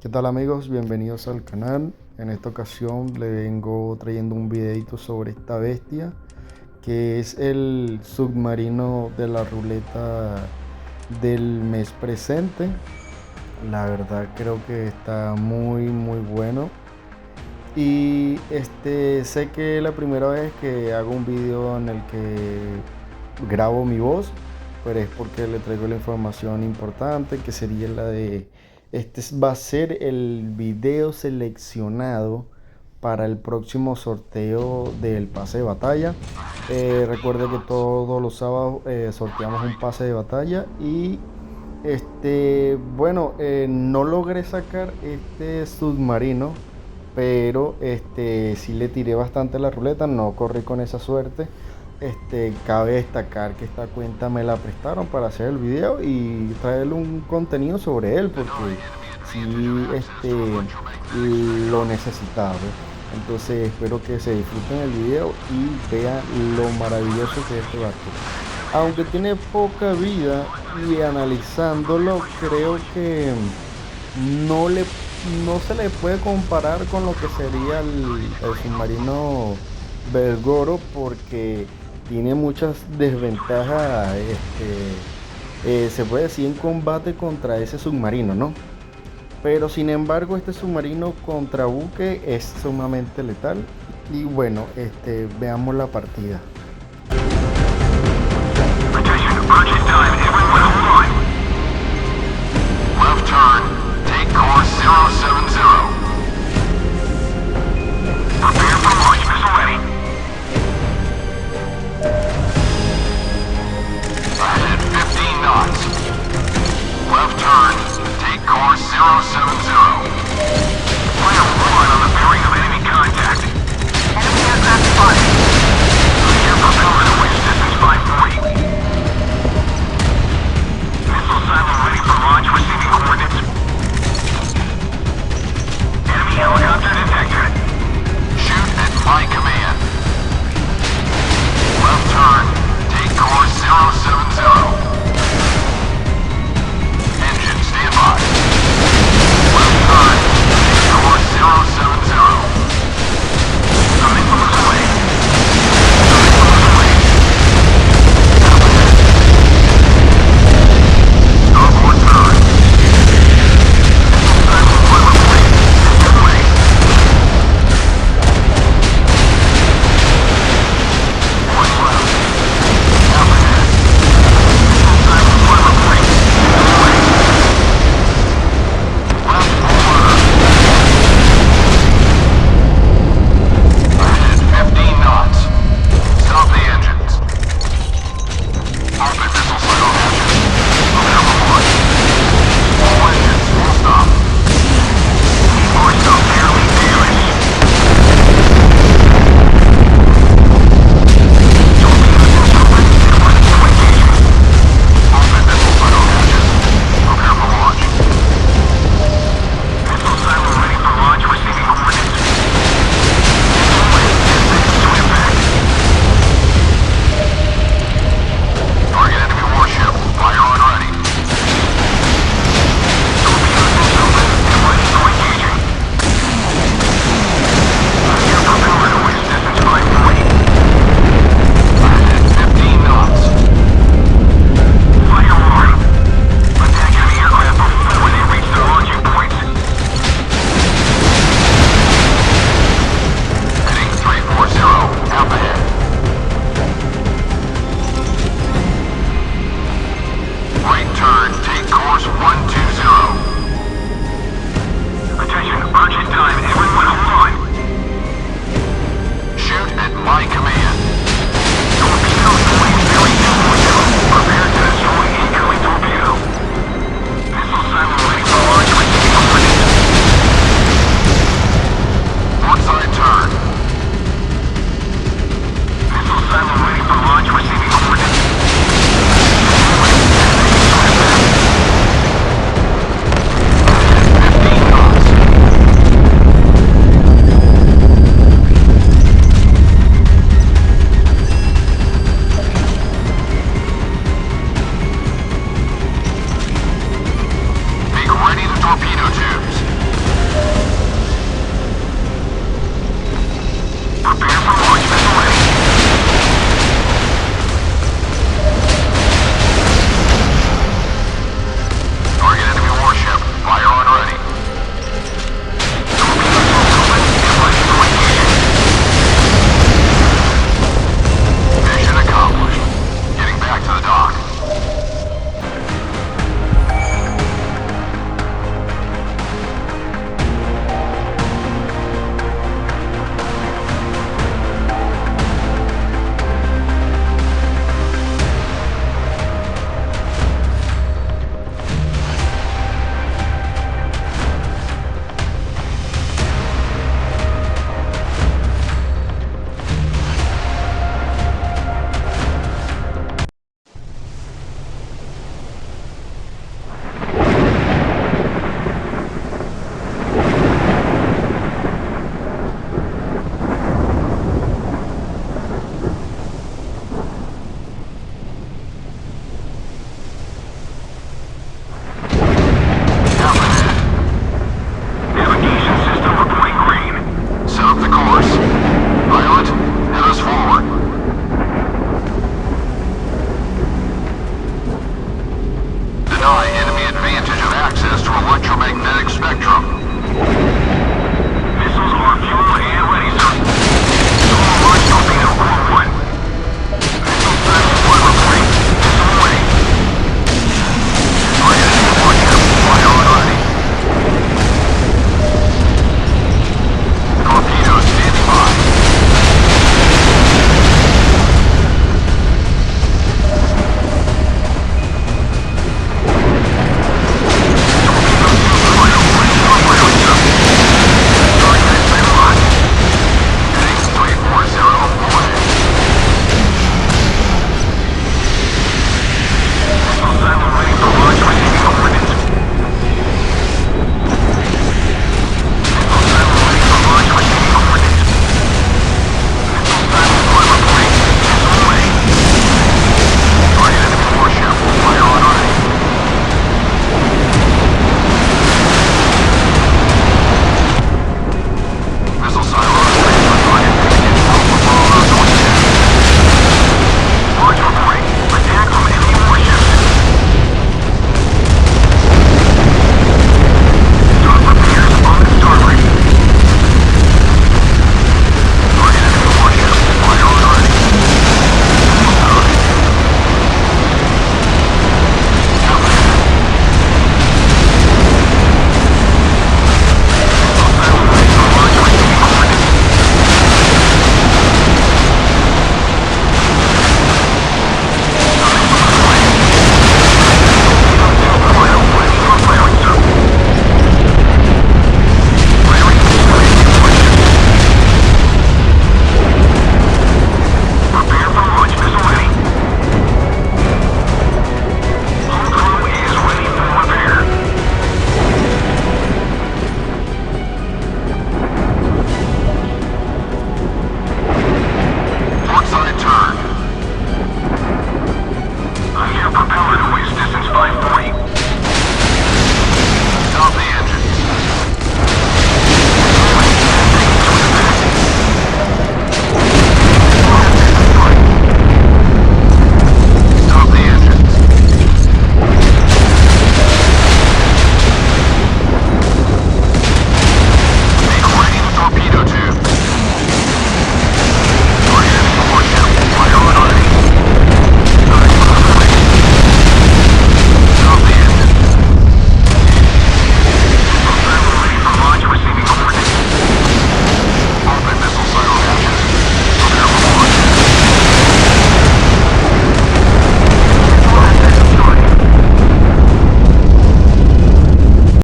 ¿Qué tal amigos? Bienvenidos al canal. En esta ocasión le vengo trayendo un videito sobre esta bestia que es el submarino de la ruleta del mes presente. La verdad creo que está muy bueno. Y sé que es la primera vez que hago un video en el que grabo mi voz, pero es porque le traigo la información importante que sería la de va a ser el video seleccionado para el próximo sorteo del pase de batalla. Recuerde que todos los sábados sorteamos un pase de batalla y no logré sacar este submarino, pero sí le tiré bastante la ruleta, no corrí con esa suerte. Cabe destacar que esta cuenta me la prestaron para hacer el video y traerle un contenido sobre él, porque sí, lo necesitaba, ¿ves? Entonces espero que se disfruten el video y vean lo maravilloso que es este barco. Aunque tiene poca vida y analizándolo creo que no le no se le puede comparar con lo que sería el submarino Belgoro, porque tiene muchas desventajas, se puede decir, en combate contra ese submarino, ¿no? Pero sin embargo este submarino contra buque es sumamente letal. Y bueno, veamos la partida.